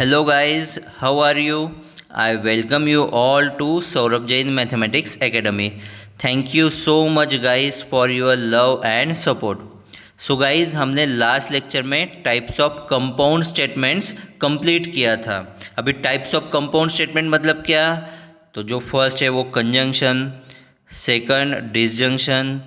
Hello guys, how are you? I welcome you all to Saurabh Jain Mathematics Academy. Thank you so much guys for your love and support. So guys, हमने last lecture में types of compound statements complete किया था। अभी types of compound statement मतलब क्या? तो जो first है वो conjunction, second disjunction,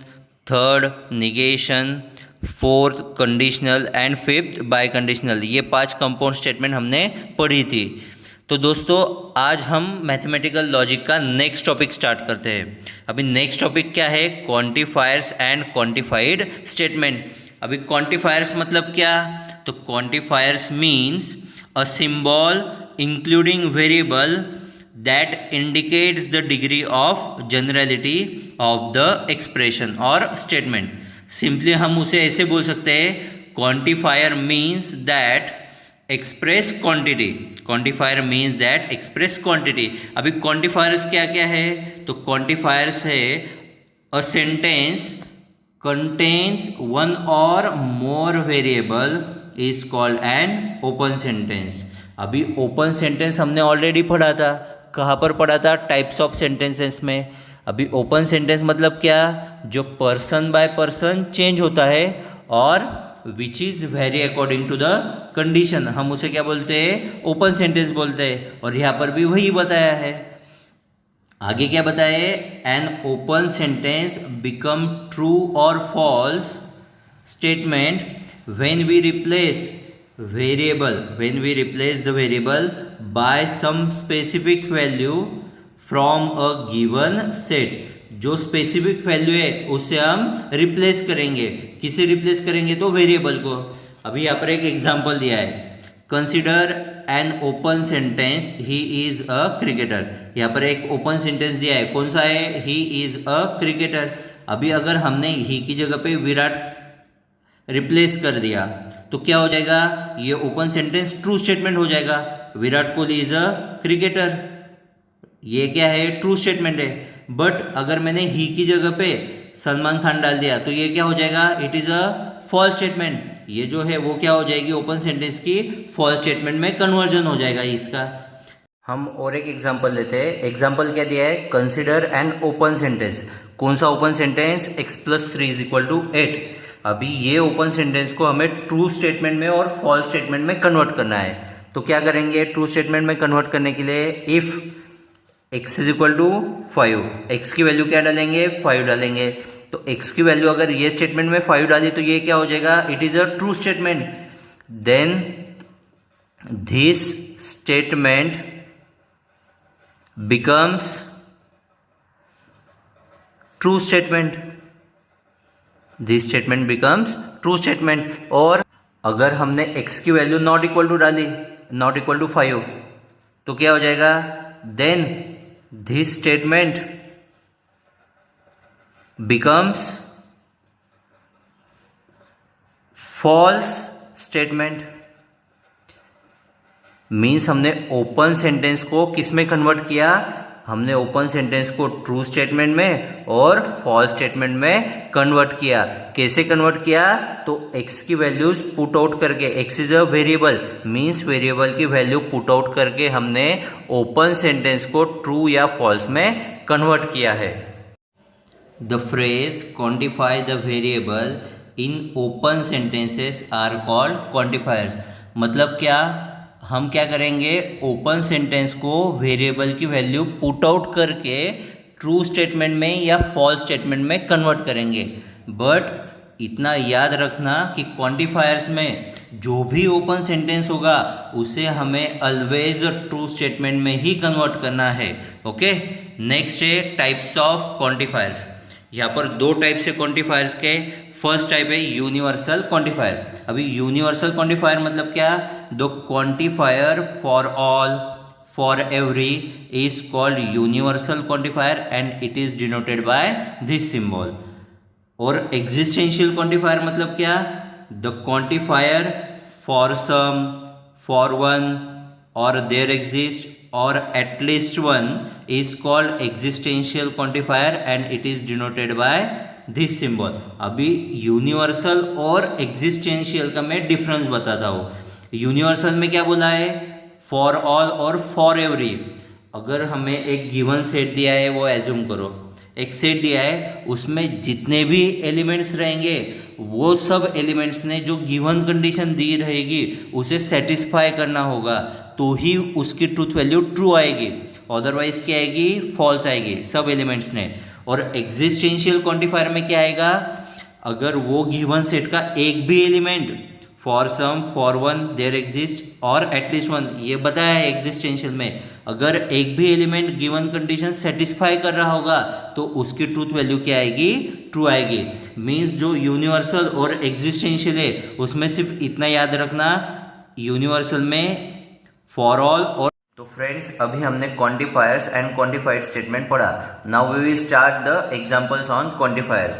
third negation, fourth conditional and fifth bye conditional, ये 5 कंपाउंड स्टेटमेंट हमने पढ़ी थी। तो दोस्तों आज हम मैथमेटिकल लॉजिक का नेक्स्ट टॉपिक स्टार्ट करते हैं। अभी नेक्स्ट टॉपिक क्या है? Quantifiers and quantified statement. अभी क्वांटिफायर्स मतलब क्या? तो quantifiers means a symbol including variable that indicates the degree of generality of the expression और statement। सिंपली हम उसे ऐसे बोल सकते हैं, quantifier means that express quantity. Quantifier means that express quantity. अभी क्वांटिफायर्स क्या क्या है? तो क्वांटिफायर्स है a sentence contains one or more variable is called an open sentence। अभी ओपन सेंटेंस हमने ऑलरेडी पढ़ा था। कहाँ पर पढ़ा था? टाइप्स ऑफ सेंटेंसेस में। अभी ओपन सेंटेंस मतलब क्या? जो पर्सन बाय पर्सन चेंज होता है और which is very according to the condition, हम उसे क्या बोलते हैं? ओपन सेंटेंस बोलते हैं। और यहाँ पर भी वही बताया है। आगे क्या बताया है? An open sentence become true और false statement when we replace the variable by some specific value from a given set। जो स्पेसिफिक वैल्यू है उसे हम रिप्लेस करेंगे। किसे रिप्लेस करेंगे? तो वेरिएबल को। अभी यहाँ पर एक एग्जांपल दिया है, consider N open sentence he is a cricketer. यहाँ पर एक ओपन सेंटेंस दिया है, कौन सा है? He is a cricketer. अभी अगर हमने ही की जगह पे विराट रिप्लेस कर दिया तो क्या हो जाएगा? ये ओपन सेंटेंस ट्रू स्टेटमेंट हो जाएगा। Virat Kohli is a cricketer, ये क्या है? ट्रू स्टेटमेंट है। बट अगर मैंने ही की जगह पे सलमान खान डाल दिया तो ये क्या हो जाएगा? It is a false statement. ये जो है वो क्या हो जाएगी? ओपन सेंटेंस की फॉल्स स्टेटमेंट में कन्वर्जन हो जाएगा इसका। हम और एक एग्जांपल लेते हैं। एग्जांपल क्या दिया है? Consider N open sentence. कौन सा ओपन सेंटेंस? x+3 = 8। अभी ये ओपन सेंटेंस को हमें ट्रू स्टेटमेंट में और फॉल्स स्टेटमेंट में कन्वर्ट करना है। तो क्या करेंगे? ट्रू स्टेटमेंट में कन्वर्ट करने के लिए इफ x = 5, x की वैल्यू क्या डालेंगे? 5 डालेंगे। तो x की वैल्यू अगर ये स्टेटमेंट में 5 डाली तो ये क्या हो जाएगा? It is a true statement. Then this statement becomes true statement। this statement becomes true statement। और अगर हमने x की वैल्यू नॉट इक्वल टू डाली, नॉट इक्वल टू 5, तो क्या हो जाएगा? Then this statement becomes false statement। Means हमने ओपन सेंटेंस को किस में कन्वर्ट किया? हमने ओपन सेंटेंस को ट्रू स्टेटमेंट में और फॉल्स स्टेटमेंट में कन्वर्ट किया। कैसे कन्वर्ट किया? तो x की वैल्यूज पुट आउट करके, x is a variable, means variable की वैल्यू पुट आउट करके हमने ओपन सेंटेंस को ट्रू या फॉल्स में कन्वर्ट किया है। The phrase quantify the variable in open sentences are called quantifiers. मतलब क्या? हम क्या करेंगे? ओपन सेंटेंस को वेरिएबल की वैल्यू पुट आउट करके ट्रू स्टेटमेंट में या फॉल्स स्टेटमेंट में कन्वर्ट करेंगे। बट इतना याद रखना कि क्वांटिफायर्स में जो भी ओपन सेंटेंस होगा उसे हमें ऑलवेज ट्रू स्टेटमेंट में ही कन्वर्ट करना है। ओके, नेक्स्ट है टाइप्स ऑफ क्वांटिफायर्स। यहाँ पर 2 टाइप से क्वांटिफायर्स के। फर्स्ट टाइप है यूनिवर्सल क्वांटिफायर। अभी यूनिवर्सल क्वांटिफायर मतलब क्या? The quantifier for all, for every is called universal quantifier and it is denoted by this symbol. और एग्जिस्टेंशियल क्वांटिफायर मतलब क्या? The quantifier for some, for one और there exist or at least one is called existential quantifier and it is denoted by this symbol। अभी universal और existential का मैं difference बताता हूँ। यूनिवर्सल में क्या बोला है? फॉर ऑल और फॉर एवरी। अगर हमें एक गिवन सेट दिया है, वो एज्यूम करो एक सेट दिया है, उसमें जितने भी एलिमेंट्स रहेंगे वो सब एलिमेंट्स ने जो गिवन कंडीशन दी रहेगी उसे सेटिस्फाई करना होगा, तो ही उसकी ट्रूथ वैल्यू ट्रू आएगी, अदरवाइज क्या आएगी, फॉल्स आएगी सब एलिमेंट्स ने। और एग्जिस्टेंशियल क्वांटिफायर में क्या आएगा, अगर वो गिवन सेट का एक भी element for some for one there exist और एटलीस्ट वन, ये बताया है एग्जिस्टेंशियल में, अगर एक भी एलिमेंट गिवन कंडीशन सेटिस्फाई कर रहा होगा तो उसकी ट्रूथ वैल्यू क्या आएगी, ट्रू आएगी। मींस जो यूनिवर्सल और एग्जिस्टेंशियल है उसमें सिर्फ इतना याद रखना, यूनिवर्सल में फॉर ऑल और। तो फ्रेंड्स अभी हमने क्वांटिफायर्स एंड क्वांटिफाइड स्टेटमेंट पढ़ा। Now we will start the examples on quantifiers.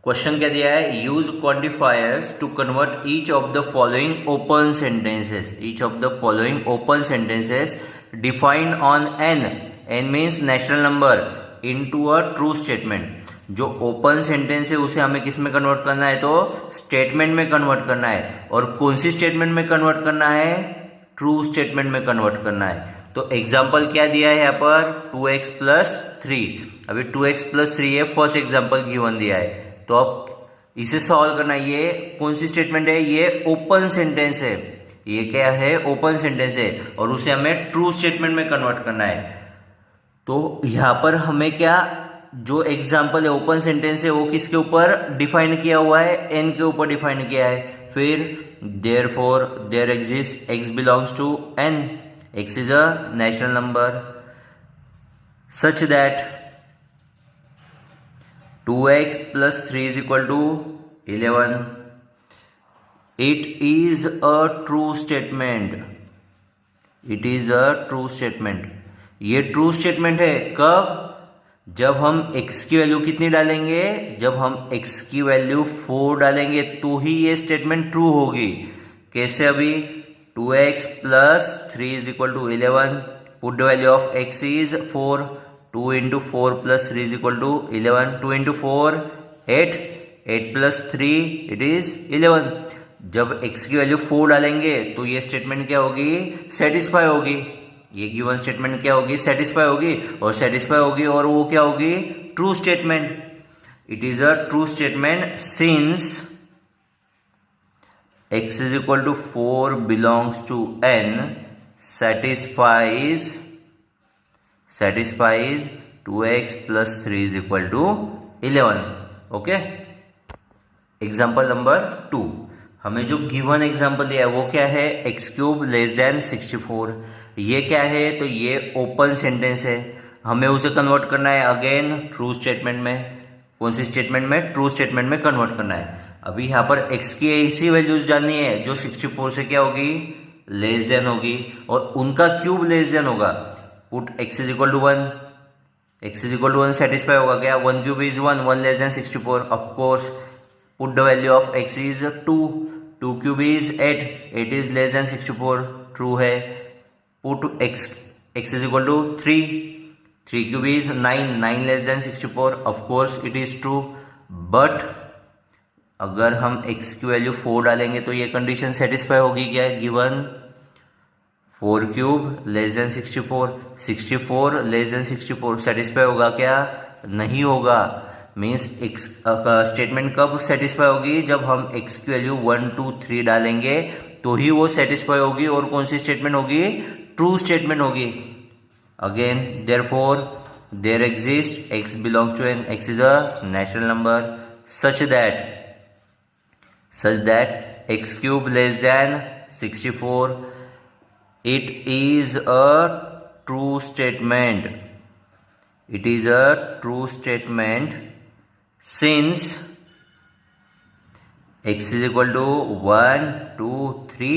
Question क्या दिया है, use quantifiers to convert each of the following open sentences, each of the following open sentences defined on N, N means natural number, into a true statement. जो open sentence है उसे हमें किस में convert करना है, तो स्टेटमेंट में कन्वर्ट करना है। और कौन सी स्टेटमेंट में कन्वर्ट करना है, ट्रू स्टेटमेंट में कन्वर्ट करना है। तो एग्जाम्पल क्या दिया है यहाँ पर, 2x + 3। अभी 2x + 3 है, फर्स्ट एग्जाम्पल गिवन दिया है, तो अब इसे सॉल्व करना है। ये कौन सी स्टेटमेंट है, ये ओपन सेंटेंस है, ये क्या है, ओपन सेंटेंस है, और उसे हमें ट्रू स्टेटमेंट में कन्वर्ट करना है। तो यहाँ पर हमें क्या, जो एग्जाम्पल है ओपन सेंटेंस है वो किसके ऊपर डिफाइन किया हुआ है, एन के ऊपर डिफाइन किया है। फिर therefore there exists x belongs to n, x is a natural number such that 2x + 3 is equal to 11. It is a true statement, it is a true statement। ये true statement है कब, जब हम x की value कितनी डालेंगे, जब हम x की वैल्यू 4 डालेंगे तो ही ये स्टेटमेंट ट्रू होगी। कैसे, अभी 2x + 3 is equal to 11, put the value of x is 4, 2 × 4 + 3 is equal to 11, 2 × 4 8, 8 + 3 it is 11। जब x की वैल्यू 4 डालेंगे तो ये स्टेटमेंट क्या होगी, सेटिस्फाई होगी, ये गिवन स्टेटमेंट क्या होगी, सेटिस्फाई होगी, और सेटिस्फाई होगी और वो क्या होगी, true statement. It is a true statement since x is equal to 4 belongs to n satisfies 2x + 3 is equal to 11। Okay, example number 2, हमें जो गिवन एग्जाम्पल दिया है वो क्या है, x³ < 64। ये क्या है, तो ये ओपन सेंटेंस है, हमें उसे कन्वर्ट करना है अगेन ट्रू स्टेटमेंट में। कौन सी स्टेटमेंट में, ट्रू स्टेटमेंट में कन्वर्ट करना है। अभी यहाँ पर x की ऐसी वैल्यूज जाननी है जो 64 से क्या होगी, लेस देन होगी, और उनका क्यूब लेस देन होगा। Put x is equal to 1, x is equal to 1 satisfy होगा क्या, 1³ is 1, 1 less than 64 of course. Put the value of x is 2, 2³ is 8, 8 is less than 64, true है। Put x is equal to 3, 3³ is 9, 9 less than 64, of course it is true। But अगर हम x की value 4 डालेंगे तो ये condition satisfy होगी क्या, given 4³ less than 64, 64 less than 64 satisfy होगा क्या, नहीं होगा। मीन्स स्टेटमेंट कब सेटिस्फाई होगी, जब हम x की वैल्यू 1 2 3 डालेंगे तो ही वो सेटिस्फाई होगी, और कौन सी स्टेटमेंट होगी, ट्रू स्टेटमेंट होगी। Again therefore there exists x belongs to n, x is a natural number such that x³ less than 64, it is a true statement, it is a true statement since x is equal to 1 2 3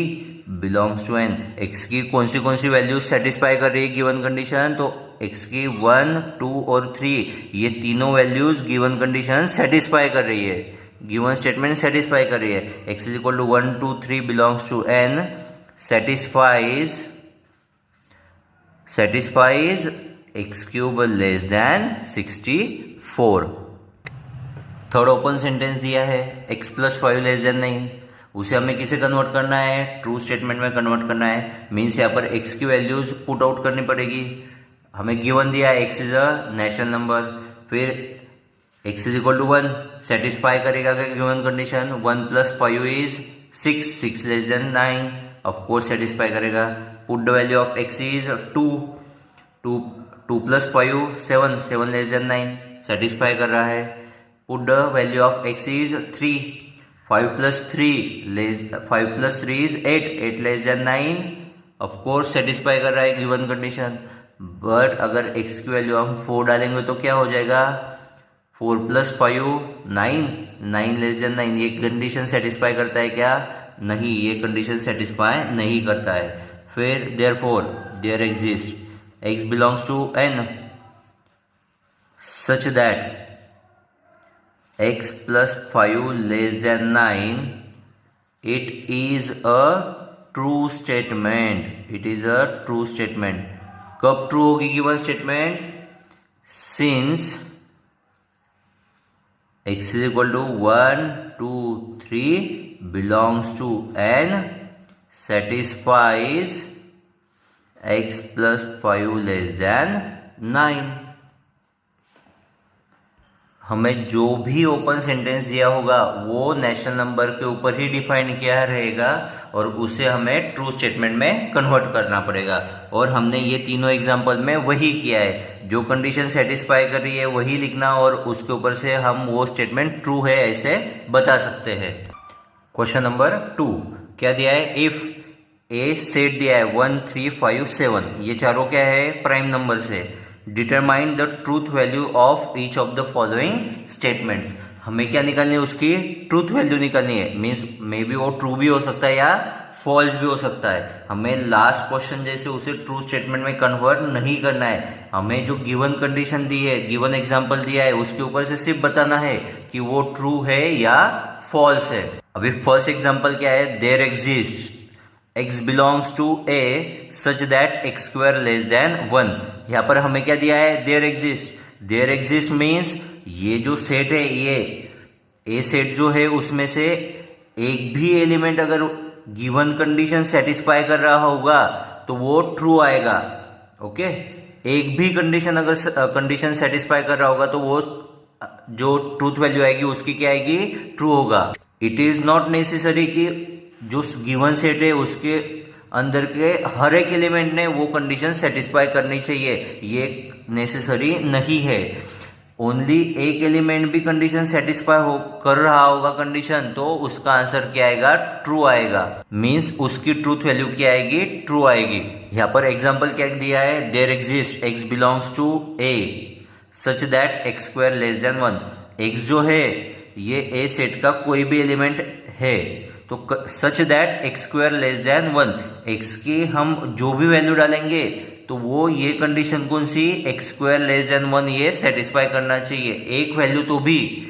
belongs to n। x की कौन सी value satisfy कर रही है given condition, तो x की 1 2 और 3 ये तीनों वैल्यूज गिवन कंडीशन सेटिस्फाई कर रही है, गिवन स्टेटमेंट सेटिस्फाई कर रही है। x is equal to 1 2 3 belongs to n satisfies x³ less than 64। Third open sentence दिया है x + 5 less than 9, उसे हमें किसे कन्वर्ट करना है, ट्रू स्टेटमेंट में कन्वर्ट करना है। मीन्स यहाँ पर x की वैल्यूज पुट आउट करनी पड़ेगी। हमें गिवन दिया है x is a natural number, फिर x is equal to 1 satisfy करेगा क्या given condition, 1 + 5 is 6, 6 less than 9, of course satisfy करेगा। Put the value of x is 2, 2 + 5 7, 7 less than 9, satisfy कर रहा है। Put the value of x is 3, 5 + 3 is 8, 8 less than 9, of course satisfy कर रहा है given condition. But अगर x की value हम 4 डालेंगे तो क्या हो जाएगा, 4 + 5 9, 9 लेस देन 9, ये कंडीशन सेटिस्फाई करता है क्या, नहीं, ये कंडीशन सेटिस्फाई नहीं करता है। फिर therefore there exist x belongs to n such that x + 5 less than 9, it is a true statement, it is a true statement। कब ट्रू होगी given statement, since x is equal to 1 2 3 belongs to n satisfies x + 5 less than 9। हमें जो भी open sentence दिया होगा वो natural number के ऊपर ही डिफाइन किया रहेगा और उसे हमें ट्रू स्टेटमेंट में कन्वर्ट करना पड़ेगा। और हमने ये तीनों एग्जांपल में वही किया है, जो कंडीशन सेटिस्फाई कर रही है वही लिखना और उसके ऊपर से हम वो स्टेटमेंट ट्रू है ऐसे बता सकते हैं। क्वेश्चन नंबर 2 क्या दिया है, इफ ए सेट दिया है 1 3 5 7, ये चारों क्या है, प्राइम नंबर से। Determine the truth value of each of the following statements. हमें क्या निकालनी है, उसकी ट्रूथ वैल्यू निकालनी है। मीन्स मे बी वो ट्रू भी हो सकता है या फॉल्स भी हो सकता है। हमें लास्ट क्वेश्चन जैसे उसे ट्रू स्टेटमेंट में कन्वर्ट नहीं करना है, हमें जो गिवन कंडीशन दी है, गिवन एग्जांपल दिया है, उसके ऊपर से सिर्फ बताना है कि वो ट्रू है या फॉल्स है। अभी फर्स्ट एग्जांपल क्या है, there exist x belongs to a such that x² less than 1। यहाँ पर हमें क्या दिया है, देयर एग्जिस्ट मीन्स ये जो सेट है, ये ए सेट जो है उसमें से एक भी एलिमेंट अगर गिवन कंडीशन सेटिस्फाई कर रहा होगा तो वो ट्रू आएगा। ओके, एक भी कंडीशन अगर कंडीशन सेटिस्फाई कर रहा होगा तो वो जो ट्रूथ वैल्यू आएगी उसकी क्या आएगी, ट्रू होगा। इट इज नॉट नेसेसरी कि जो गिवन सेट है उसके अंदर के हर एक एलिमेंट ने वो कंडीशन सेटिस्फाई करनी चाहिए, ये नेसेसरी नहीं है। ओनली एक एलिमेंट भी कंडीशन सेटिस्फाई कर रहा होगा कंडीशन, तो उसका आंसर क्या आएगा, ट्रू आएगा। मींस उसकी ट्रूथ वैल्यू क्या आएगी, ट्रू आएगी। यहाँ पर एग्जांपल क्या दिया है, there exist x belongs to a such that x² less than 1। x जो है ये a सेट का कोई भी एलिमेंट है, तो सच that x² less than 1, x की हम जो भी वैल्यू डालेंगे तो वो ये कंडीशन कौन सी, x² लेस देन 1 ये सेटिस्फाई करना चाहिए। एक वैल्यू तो भी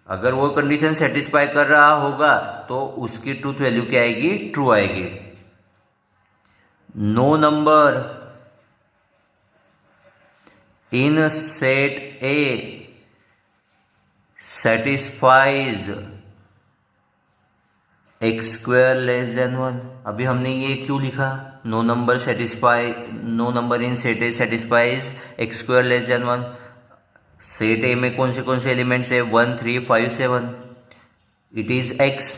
अगर वो कंडीशन सेटिस्फाई कर रहा होगा तो उसकी ट्रूथ वैल्यू क्या आएगी, ट्रू आएगी। No number in set A satisfies x² less than 1। अभी हमने ये क्यों लिखा, no number in set A satisfies x² less than 1। Set A में कौन से एलिमेंट्स है, 1 3 5 7। It is x,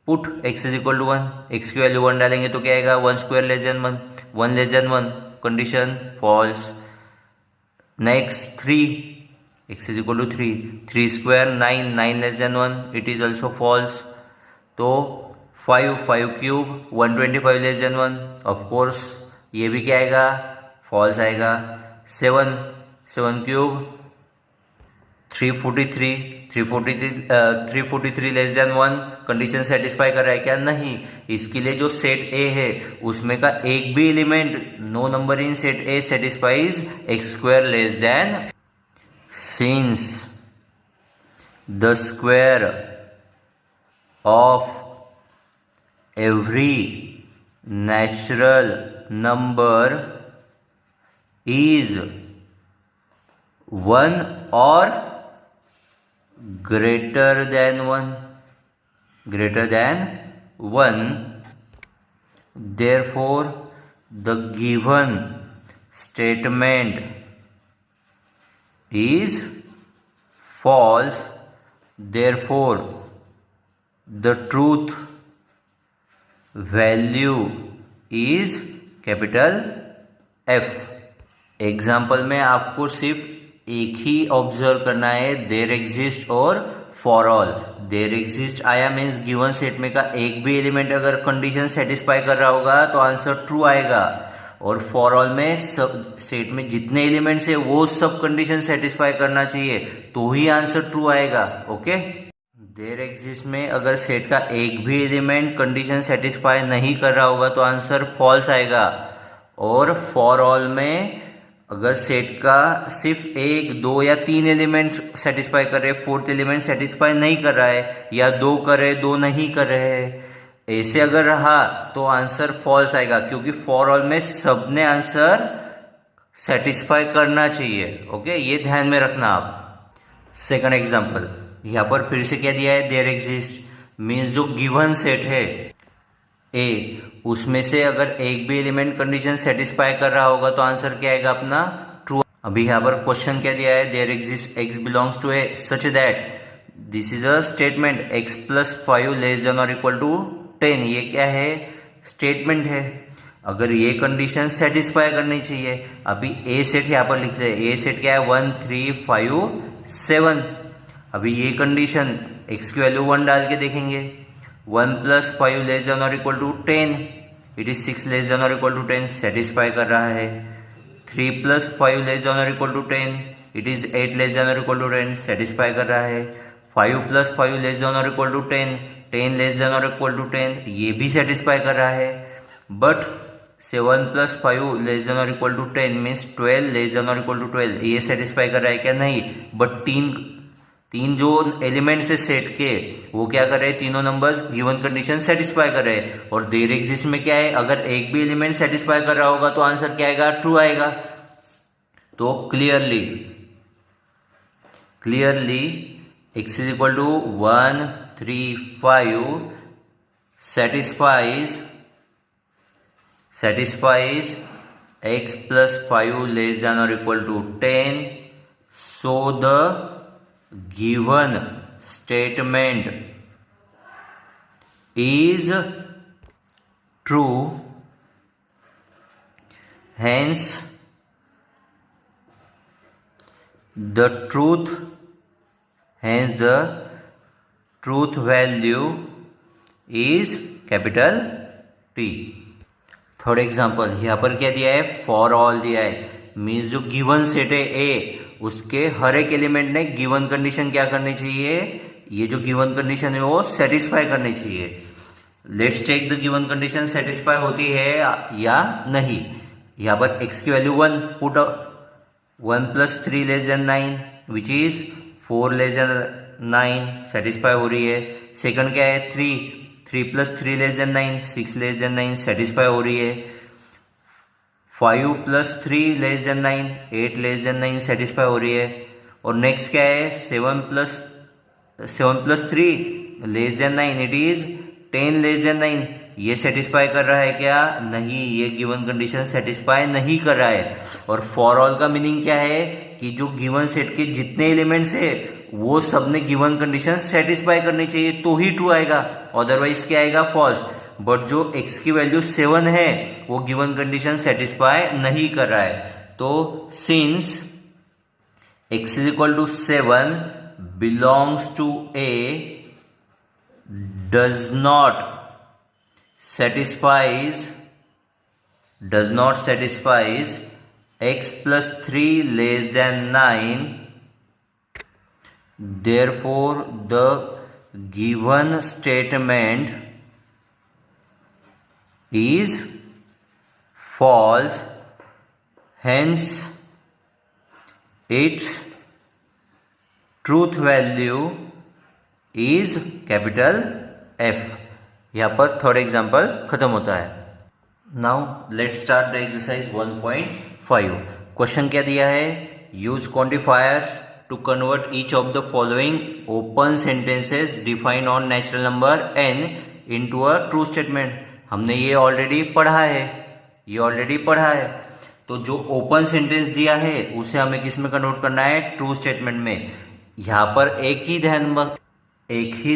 put x is equal to 1, x की वैल्यू 1 डालेंगे तो क्या आएगा, 1² less than 1, 1 less than 1, condition false. Next 3, x is equal to 3, 3² 9, 9 less than 1, it is also false. तो 5 3 125 लेस देन 1, ऑफ कोर्स ये भी क्या आएगा, फॉल्स आएगा। 7 343 लेस देन 1, कंडीशन सेटिस्फाई कर रहा है क्या, नहीं। इसके लिए जो सेट ए है उसमें का एक भी element, no number in set A satisfies x² less than, since the square of every natural number is 1 or greater than 1, greater than 1, therefore the given statement is false, therefore the truth value is capital F। Example में आपको सिर्फ एक ही observe करना है, there exist और for all. There exist आया means given set में का एक भी एलिमेंट अगर कंडीशन सेटिस्फाई कर रहा होगा तो आंसर ट्रू आएगा, और फॉर ऑल में सब सेट में जितने एलिमेंट्स है वो सब कंडीशन सेटिस्फाई करना चाहिए तो ही आंसर ट्रू आएगा। ओके, देयर एग्जिस्ट में अगर सेट का एक भी एलिमेंट कंडीशन सेटिस्फाई नहीं कर रहा होगा तो आंसर फॉल्स आएगा, और फॉर ऑल में अगर सेट का सिर्फ एक, दो या तीन एलिमेंट सेटिस्फाई कर रहे, फोर्थ एलिमेंट सेटिस्फाई नहीं कर रहा है, या दो कर रहे दो नहीं कर रहे हैं, ऐसे अगर रहा तो आंसर फॉल्स आएगा, क्योंकि फॉर ऑल में सबने आंसर सेटिस्फाई करना चाहिए। ओके, ये ध्यान में रखना आप। सेकंड एग्जांपल, यहाँ पर फिर से क्या दिया है, देयर एग्जिस्ट मीन्स जो गिवन सेट है ए, उसमें से अगर एक भी एलिमेंट कंडीशन सेटिस्फाई कर रहा होगा तो आंसर क्या आएगा अपना ट्रू। अभी यहाँ पर क्वेश्चन क्या दिया है, there exist x belongs to a such that this is a statement x plus 5 less than और इक्वल टू 10। ये क्या है, स्टेटमेंट है। अगर ये कंडीशन सेटिस्फाई करनी चाहिए, अभी ए सेट यहाँ पर लिख रहे हैं, ए सेट क्या है 1 3 5 7। अभी ये कंडीशन एक्स की वैल्यू 1 डाल के देखेंगे, 1 प्लस 5 लेस देन और equal to 10, it is 6 less than और इक्वल टू 10, सेटिस्फाई कर रहा है। 3 प्लस 5 लेस देन और equal to 10, it is 8 less than और इक्वल टू 10, सेटिस्फाई कर रहा है। 5 प्लस 5 लेस देन और इक्वल टू 10, 10 लेस देन और इक्वल टू 10, ये भी सेटिस्फाई कर रहा है। बट 7 प्लस 5 लेस देन और equal to 10 means 12 less than और इक्वल टू 12, ये सेटिस्फाई कर रहा है क्या, नहीं। बट तीन जो एलिमेंट्स है सेट के वो क्या कर रहे हैं, तीनों नंबर्स गिवन कंडीशन सेटिस्फाई कर रहे हैं। और देयर एग्जिस्ट में क्या है, अगर एक भी एलिमेंट सेटिस्फाई कर रहा होगा तो आंसर क्या आएगा, ट्रू आएगा। तो clearly x is equal to 1 3 5 satisfies x plus 5 less than or equal to 10, so the given statement is true, hence the truth value is capital T। Third example, यहाँ पर क्या दिया है, फॉर ऑल दिया है, means जो given set है ए, उसके हर एक एलिमेंट ने गिवन कंडीशन क्या करनी चाहिए, ये जो गिवन कंडीशन है वो सेटिस्फाई करनी चाहिए। Let's check the given condition satisfy होती है या नहीं। यहाँ पर x की value 1 put 1 plus 3 less than 9 which is 4 less than 9, satisfy हो रही है। सेकंड क्या है 3 plus 3 less than 9, 6 less than 9, satisfy हो रही है। 5 plus 3 less than 9, 8 less than 9, satisfy हो रही है। और नेक्स्ट क्या है 7 plus 3 less than 9, it is 10 less than 9, ये सेटिस्फाई कर रहा है क्या, नहीं, ये गिवन कंडीशन सेटिस्फाई नहीं कर रहा है। और फॉर ऑल का मीनिंग क्या है कि जो गिवन सेट के जितने एलिमेंट्स है वो सबने गिवन कंडीशन सेटिस्फाई करनी चाहिए तो ही ट्रू आएगा, अदरवाइज क्या आएगा, फॉल्स। बट जो x की वैल्यू 7 है वो गिवन कंडीशन सेटिस्फाई नहीं कर रहा है। तो since x is equal to 7 belongs to a does not satisfies x plus 3 less than 9, therefore the given statement is false, hence its truth value is capital F। यहाँ पर third example खत्म होता है। Now let's start the exercise 1.5। Question क्या दिया है, use quantifiers to convert each of the following open sentences defined on natural number n into a true statement. हमने ये ऑलरेडी पढ़ा है, तो जो ओपन सेंटेंस दिया है उसे हमें किस में कन्वर्ट करना है, ट्रू स्टेटमेंट में। यहाँ पर एक ही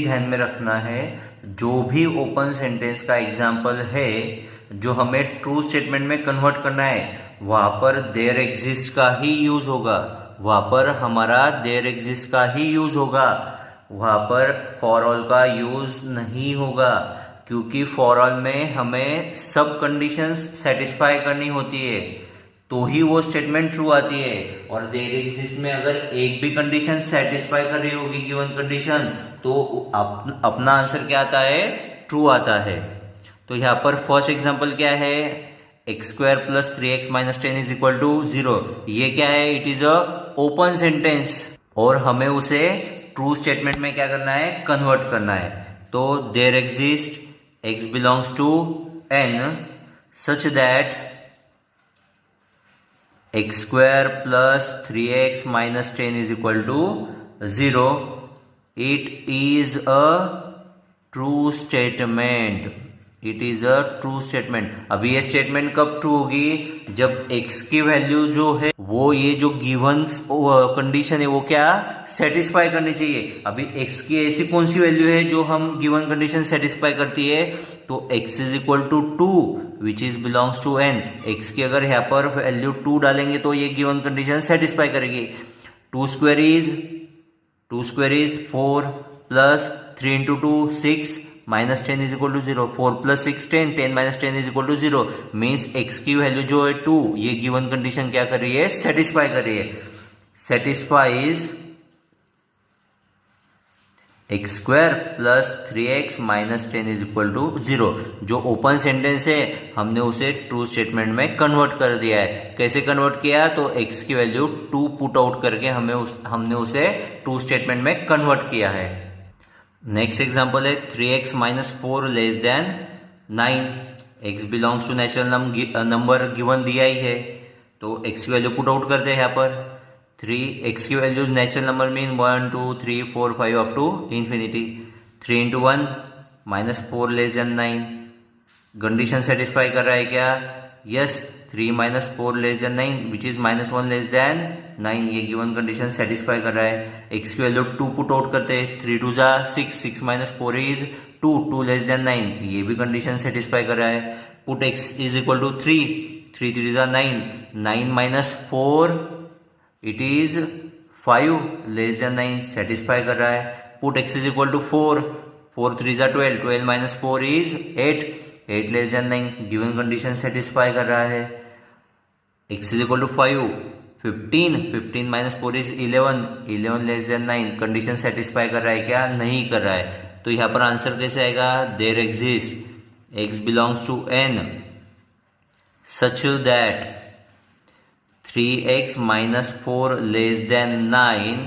ध्यान में रखना है, जो भी ओपन सेंटेंस का एग्जाम्पल है जो हमें ट्रू स्टेटमेंट में कन्वर्ट करना है, वहां पर देयर एग्जिस्ट का ही यूज होगा, वहां पर हमारा देयर एग्जिस्ट का ही यूज होगा, वहां पर फॉर ऑल का यूज नहीं होगा, क्योंकि फॉर ऑल में हमें सब कंडीशंस सेटिस्फाई करनी होती है तो ही वो स्टेटमेंट ट्रू आती है। और देयर एग्जिस्ट में अगर एक भी कंडीशन सेटिस्फाई कर रही होगी गिवन कंडीशन, तो अपना आंसर क्या आता है, ट्रू आता है। तो यहाँ पर फर्स्ट एग्जांपल क्या है, x² + 3x - 10 = 0। ये क्या है, it is a open sentence और हमें उसे ट्रू स्टेटमेंट में क्या करना है, कन्वर्ट करना है। तो there exist x belongs to n such that x² + 3x - 10 = 0. It is a true statement. अभी ये स्टेटमेंट कब ट्रू होगी, जब x की वैल्यू जो है वो ये जो गिवन कंडीशन है वो क्या सेटिस्फाई करनी चाहिए। अभी x की ऐसी कौन सी वैल्यू है जो हम गिवन कंडीशन सेटिस्फाई करती है, तो x = 2 which is belongs to n। x की अगर यहाँ पर वैल्यू 2 डालेंगे तो ये गिवन कंडीशन सेटिस्फाई करेगी। 2² is 4 plus 3 into 2 6 minus 10 is equal to 0। 4 plus 6 10, 10 minus 10 is equal to 0। Means x की वैल्यू जो है 2, ये गिवन कंडीशन क्या कर रही है, सेटिस्फाई कर रही है। Satisfies x² + 3x - 10 = 0। जो ओपन सेंटेंस है हमने उसे ट्रू स्टेटमेंट में कन्वर्ट कर दिया है। कैसे कन्वर्ट किया, तो x की वैल्यू 2 पुट आउट करके हमने उसे ट्रू स्टेटमेंट में कन्वर्ट किया है। नेक्स्ट एग्जांपल है 3x - 4 < 9। x belongs to natural number given दिया ही है, तो x की वैल्यू पुट आउट करते हैं यहाँ पर। 3x की value natural number mean 1 2 3 4 5 up to infinity. 3 × 1 - 4 < 9। Condition satisfy कर रहा है क्या, यस। 3 - 4 < 9 विच इज -1 < 9, ये गिवन कंडीशन सेटिस्फाई कर रहा है। x की वैल्यू 2 पुट आउट करते हैं। 3 × 2 = 6, 6 - 4 is 2, 2 < 9, ये भी कंडीशन सेटिस्फाई कर रहा है। Put x = 3, 3 × 3 = 9, 9 - 4 it is 5 < 9, satisfy कर रहा है। Put x = 4, 4 × 3 = 12, 12 - 4 is 8, 8 < 9, given condition satisfy कर रहा है। x = 5, 15, 15 - 4 is 11, 11 < 9, कंडीशन सेटिस्फाई कर रहा है क्या, नहीं कर रहा है। तो यहाँ पर आंसर कैसे आएगा, there exist x belongs to n such that 3x - 4 < 9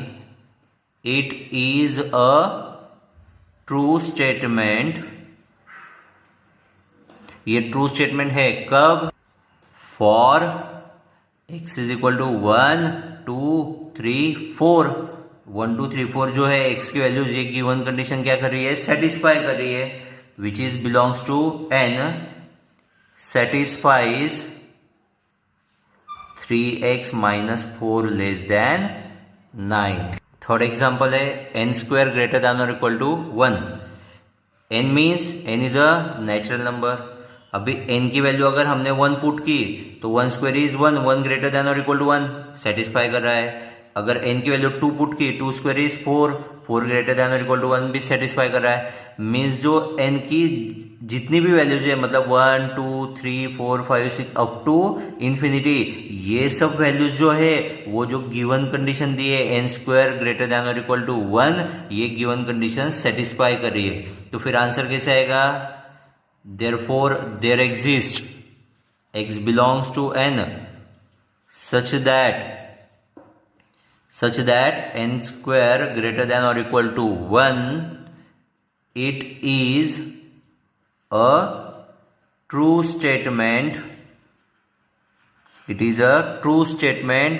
it is a true statement. ये ट्रू स्टेटमेंट है कब, फॉर x = 1 2 3 4। 1 2 3 4 जो है x की वैल्यूज, ये गिवन कंडीशन क्या कर रही है, सेटिस्फाई कर रही है। Which is belongs to n satisfies 3x - 4 < 9। Third example है n² > 1। n means n is a natural number. अभी n की वैल्यू अगर हमने 1 पुट की तो 1² is 1, 1 > 1, सेटिस्फाई कर रहा है। अगर n की वैल्यू 2 पुट की, 2² is 4, 4 > 1 भी सेटिस्फाई कर रहा है। मीन्स जो n की जितनी भी वैल्यूज है, मतलब 1 2 3 4 5 6 अप टू इंफिनिटी, ये सब वैल्यूज जो है वो जो गिवन कंडीशन दी है n² > 1, ये गिवन कंडीशन सेटिस्फाई कर रही है। तो फिर आंसर कैसे आएगा, therefore there exists x belongs to n such that n² > 1 it is a true statement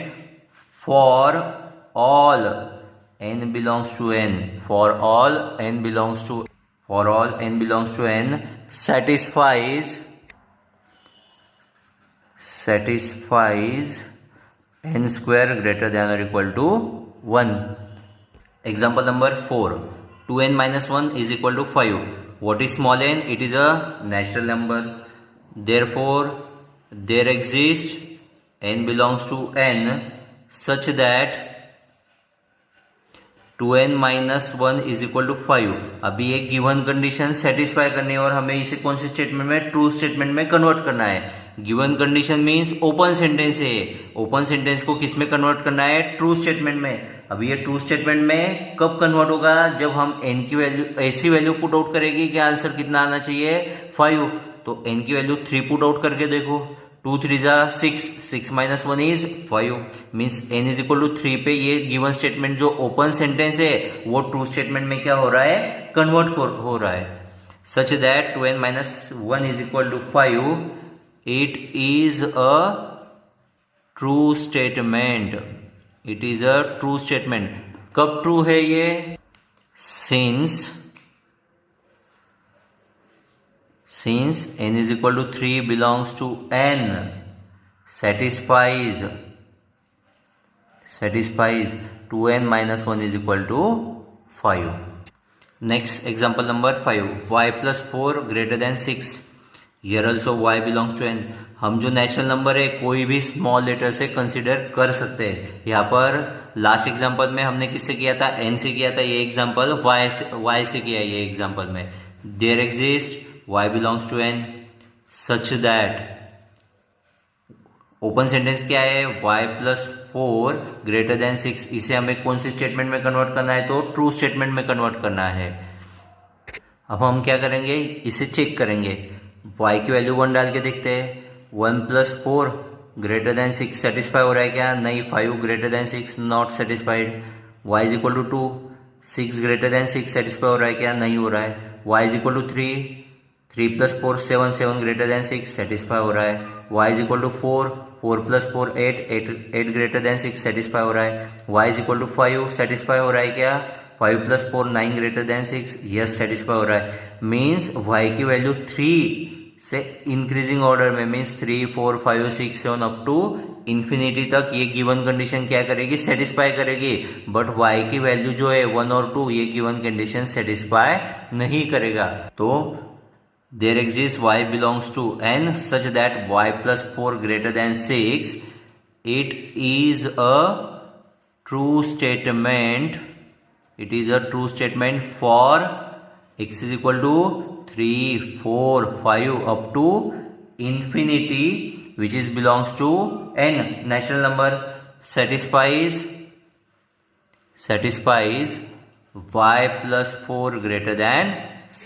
for all n belongs to n for all n belongs to n satisfies n square greater than or equal to 1. Example number 4. 2n minus 1 is equal to 5. What is small n? It is a natural number. Therefore, there exists n belongs to n such that 2n minus 1 is equal to 5. अभी एक given condition satisfy करनी है और हमें इसे कौन सी statement में, true statement में कन्वर्ट करना है. Given condition means open sentence है. ओपन सेंटेंस को किस में कन्वर्ट करना है? ट्रू स्टेटमेंट में. अभी ये ट्रू स्टेटमेंट में कब कन्वर्ट होगा? जब हम n की वैल्यू ऐसी वैल्यू पुट आउट करेगी कि आंसर कितना आना चाहिए? 5. तो n की वैल्यू 3 पुट आउट करके देखो. 2 3 जा 6, 6 minus 1 is 5. Means n is equal to 3 पे ये गिवन स्टेटमेंट जो ओपन सेंटेंस है वो ट्रू स्टेटमेंट में क्या हो रहा है? कन्वर्ट हो रहा है. Such that 2n minus 1 is equal to 5. It is a true statement. It is a true statement. कब ट्रू है ये? since n is equal to 3 belongs to n satisfies 2n minus 1 is equal to 5. Next example number 5. y plus 4 greater than 6. Here also y belongs to n. हम जो natural number है कोई भी small letter से consider कर सकते हैं. यहाँ पर लास्ट एग्जांपल में हमने किससे किया था? n से किया था. ये एग्जांपल y से किया है. ये एग्जांपल में there exist y belongs to n such that open sentence क्या है? y plus 4 greater than 6. इसे हमें कौन सी स्टेटमेंट में कन्वर्ट करना है? तो ट्रू स्टेटमेंट में कन्वर्ट करना है. अब हम क्या करेंगे? इसे चेक करेंगे. y की वैल्यू 1 डाल के देखते हैं. 1 plus 4 greater than 6 सेटिस्फाई हो रहा है क्या? नहीं. 5 greater than 6 not satisfied. y is equal to 2. 6 greater than 6 satisfy हो रहा है क्या? नहीं हो रहा है. y is equal to 3. 3 plus 4 7. 7 greater than 6 satisfy हो रहा है. y is equal to 4. 4 plus 4 8. 8 greater than 6 satisfy हो रहा है. y is equal to 5 satisfy हो रहा है क्या? 5 plus 4 9 greater than 6. Yes satisfy हो रहा है. मीन्स y की वैल्यू 3 से इंक्रीजिंग ऑर्डर में मीन्स 3 4 5 6 7 अप टू इन्फिनिटी तक ये गिवन कंडीशन क्या करेगी? सेटिस्फाई करेगी. बट y की वैल्यू जो है 1 और 2 ये गिवन कंडीशन सेटिस्फाई नहीं करेगा. तो there exists y belongs to n such that y plus 4 greater than 6. It is a true statement. It is a true statement for x is equal to 3 4 5 up to infinity which is belongs to n natural number. satisfies y plus 4 greater than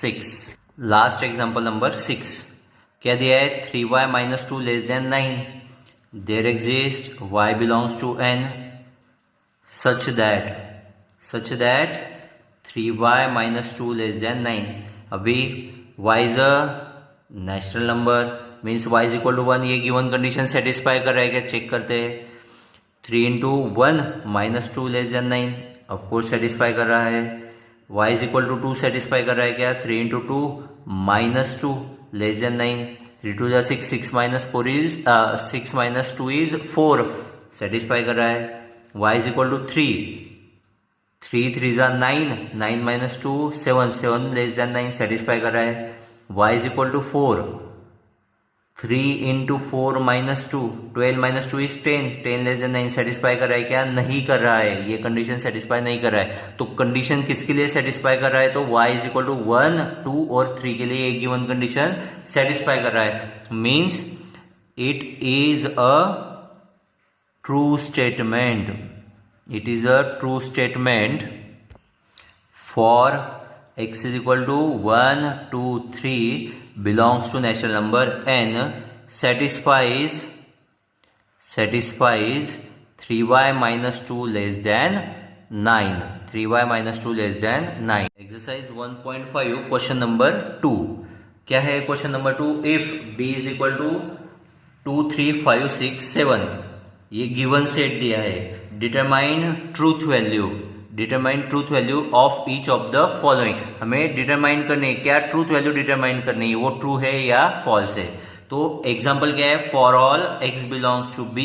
6. Last example number 6. क्या दिया है? 3y minus 2 less than 9. There exist y belongs to n such that 3y minus 2 less than 9. अभी y is a natural number means y is equal to 1. ये given condition satisfy कर रहा है क्या? Check करते हैं. 3 into 1 minus 2 less than 9 of course satisfy कर रहा है. y is equal to 2 satisfy कर रहा है क्या? 3 इंटू 2 माइनस 2 लेस देन 9. 3 2 जा 6. 6 minus 4 is 6 minus 2 is 4 satisfy कर रहा है. y is equal to 3. 3 3 जा 9. 9 माइनस 2 7. 7 लेस देन 9 सेटिस्फाई कर रहा है. y is equal to 4. 3 into 4 minus 2. 12 minus 2 is 10. 10 less than 9 satisfy कर रहा है क्या? नहीं कर रहा है. ये कंडीशन सेटिस्फाई नहीं कर रहा है. तो कंडीशन किसके लिए सेटिस्फाई कर रहा है? तो y इज इक्वल टू 1 2 और 3 के लिए एक गिवन कंडीशन सेटिस्फाई कर रहा है. Means it is a true statement. It is a true statement for x is equal to 1 2 3 belongs to natural number n satisfies 3y minus 2 less than 9. 3y minus 2 less than 9. Exercise 1.5 question number 2. क्या है question number 2? If b is equal to 2 3 5 6 7 ये given set दिया है. Determine truth value. Determine truth value of each of the following. हमें determine करनी है क्या truth value determine करनी है, वो ट्रू है या फॉल्स है। तो एग्जाम्पल क्या है, for all x belongs to b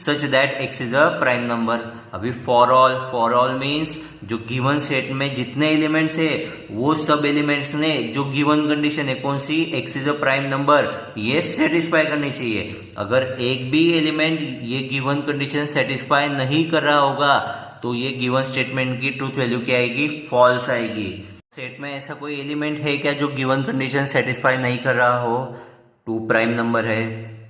such that x is a prime number. अभी फॉर ऑल मीन्स जो गिवन सेट में जितने एलिमेंट्स है वो सब एलिमेंट्स ने जो गिवन कंडीशन है कौन सी, x is a prime number, ये सेटिस्फाई करनी चाहिए। अगर एक भी एलिमेंट ये गिवन कंडीशन सेटिस्फाई नहीं कर रहा होगा तो ये गिवन स्टेटमेंट की ट्रूथ वैल्यू क्या आएगी, फॉल्स आएगी। सेट में ऐसा कोई एलिमेंट है क्या जो गिवन कंडीशन सेटिस्फाई नहीं कर रहा हो, 2 प्राइम नंबर है,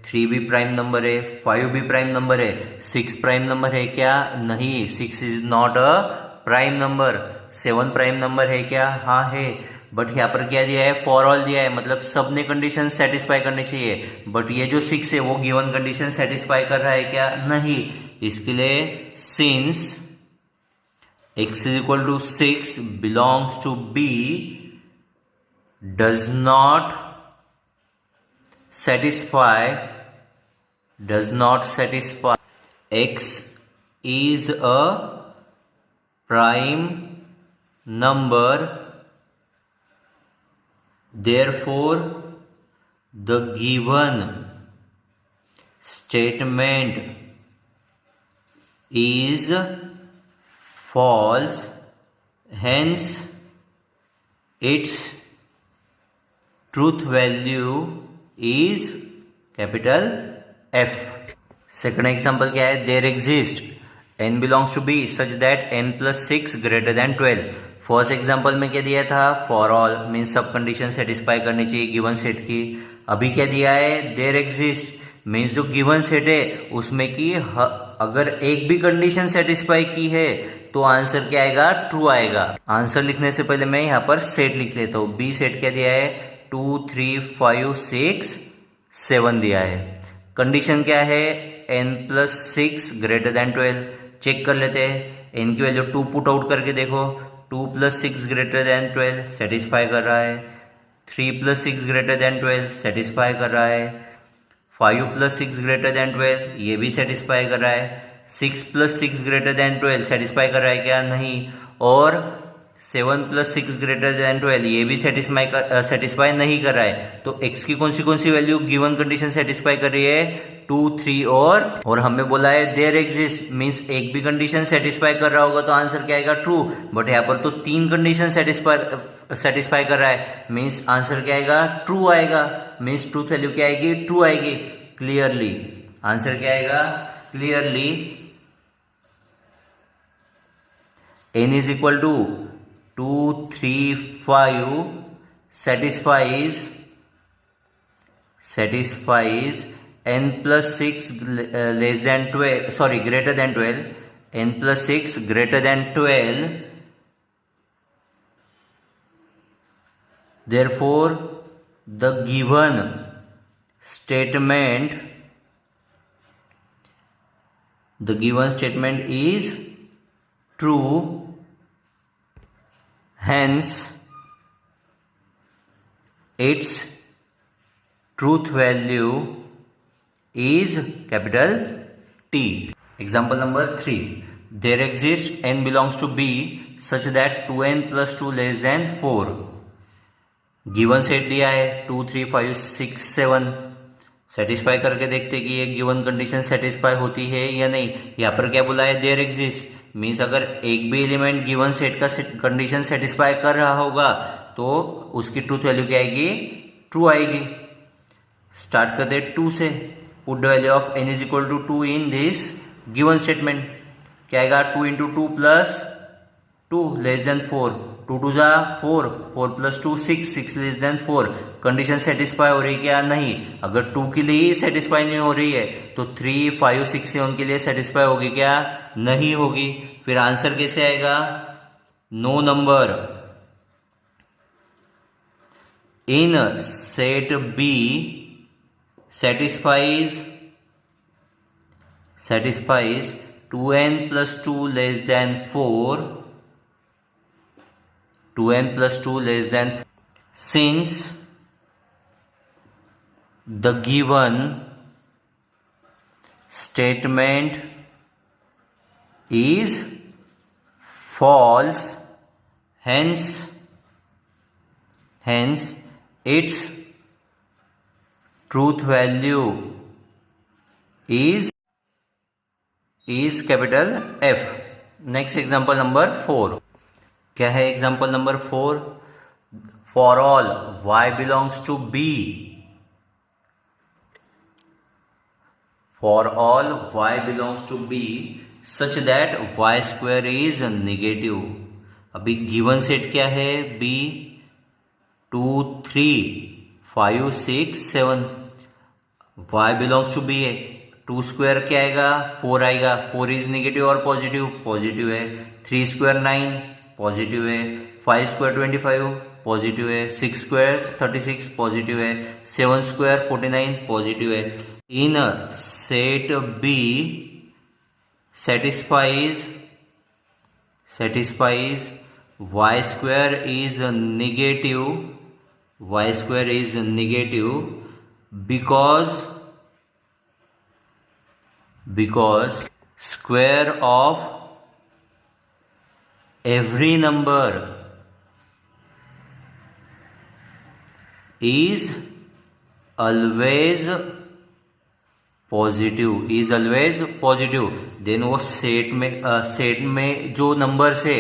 3 भी प्राइम नंबर है, 5 भी प्राइम नंबर है, 6 प्राइम नंबर है क्या, नहीं, 6 is not a prime number. 7 prime number है क्या, हाँ है, बट यहाँ पर क्या दिया है, फॉर ऑल दिया है, मतलब सब ने कंडीशन सेटिस्फाई करनी चाहिए। बट ये जो 6 है वो गिवन कंडीशन सेटिस्फाई कर रहा है क्या, नहीं। इसके लिए since x is equal to 6 belongs to b does not satisfy x is a prime number, therefore the given statement is false, hence its truth value is capital F। Second example क्या है, there exist n belongs to b such that n plus 6 greater than 12। First example में क्या दिया था, for all means सब condition satisfy करनी चाहिए given set की। अभी क्या दिया है, देयर एग्जिस्ट मीन्स जो गिवन सेट है उसमें की अगर एक भी कंडीशन सेटिस्फाई की है तो आंसर क्या आएगा, ट्रू आएगा। आंसर लिखने से पहले मैं यहाँ पर सेट लिख लेता हूँ। बी सेट क्या दिया है, 2 3 5 6 7 दिया है। कंडीशन क्या है, n plus 6 greater than 12। Check कर लेते हैं, n की वैल्यू 2 पुट आउट करके देखो, 2 प्लस 6 ग्रेटर देन 12 सेटिस्फाई कर रहा है, 3 प्लस 6 ग्रेटर देन 12 सेटिस्फाई कर रहा है, 5 प्लस 6 ग्रेटर देन 12 ये भी सेटिस्फाई कर रहा है, 6 प्लस 6 ग्रेटर देन 12 सेटिस्फाई कर रहा है क्या, नहीं। और 7 प्लस 6 ग्रेटर देन 12 ये भी सेटिस्फाई नहीं कर रहा है। तो x की कौन सी वैल्यू गिवन कंडीशन सेटिस्फाई कर रही है, 2 3 और हमें बोला है देयर एग्जिस्ट मीन्स एक भी कंडीशन सेटिस्फाई कर रहा होगा तो आंसर क्या आएगा, ट्रू। बट यहाँ पर तो 3 कंडीशन सेटिस्फाई कर रहा है मीन्स आंसर क्या आएगा, ट्रू आएगा। मीन्स ट्रूथ वैल्यू क्या आएगी, ट्रू आएगी। क्लियरली आंसर क्या आएगा, clearly n is equal to 2 3 5 satisfies n plus 6 less than 12, sorry greater than 12, n plus 6 greater than 12, therefore the given statement is true, hence its truth value is capital T। Example number 3, there exists n belongs to B such that 2n plus 2 less than 4। Given set दिया है 2 3 5 6 7। Satisfy करके देखते कि ये given condition satisfy होती है या नहीं। यहाँ पर क्या बोला है, देयर एग्जिस्ट मीन्स अगर एक भी एलिमेंट गिवन सेट का कंडीशन सेटिस्फाई कर रहा होगा तो उसकी ट्रूथ वैल्यू क्या आएगी, ट्रू आएगी। स्टार्ट करते 2 से, put the value of n is equal to 2 in this given statement. क्या आएगा, 2 इंटू 2 प्लस 2 लेस देन 4, 2 2 जा 4, 4 plus 2 6, 6 less then 4। Condition satisfy हो रही है क्या, नहीं। अगर 2 के लिए ही सेटिस्फाई नहीं हो रही है तो 3 5 6 7 के लिए सेटिस्फाई होगी क्या, नहीं होगी। फिर आंसर कैसे आएगा, no number in set B satisfies 2n plus 2 less than 4, 2n plus 2 less than 4, since the given statement is false, hence its truth value is capital F. Next example number 4. क्या है example number 4? For all y belongs to b. For all y belongs to b such that y square is negative. अभी given set क्या है? b 2 3 5 6 7. y belongs to b है. 2 square क्या आएगा? 4 आएगा. 4 is negative और पॉजिटिव? पॉजिटिव है. 3 square 9 positive है. 5 स्क्वायर 25 पॉजिटिव है. 6 स्क्वायर 36 पॉजिटिव है. 7 स्क्वायर 49 पॉजिटिव है. In set B satisfies y square is negative. Y square is negative because square of every number is always positive. Then वो set में जो numbers है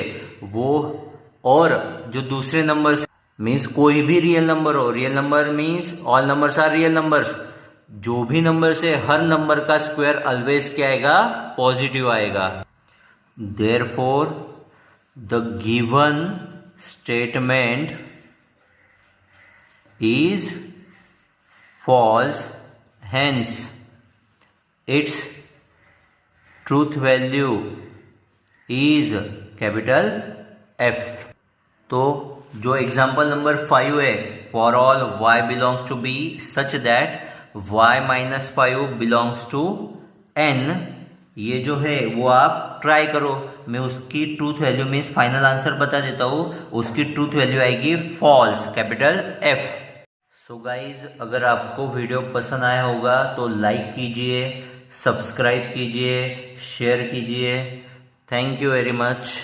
वो, और जो दूसरे नंबर्स मीन्स कोई भी रियल नंबर हो. Real number means all numbers are real numbers. जो भी नंबर है हर नंबर का स्क्वायर ऑलवेज क्या आएगा? पॉजिटिव आएगा. Therefore the given statement is false, hence its truth value is capital F. तो जो एग्जाम्पल नंबर 5 है, for all y belongs to b such that y minus 5 belongs to n, ये जो है वो आप ट्राई करो. मैं उसकी truth value means final answer बता देता हूँ. उसकी ट्रूथ वैल्यू आएगी false, capital F. So guys, अगर आपको वीडियो पसंद आया होगा तो लाइक कीजिए, सब्सक्राइब कीजिए, शेयर कीजिए. Thank you very much.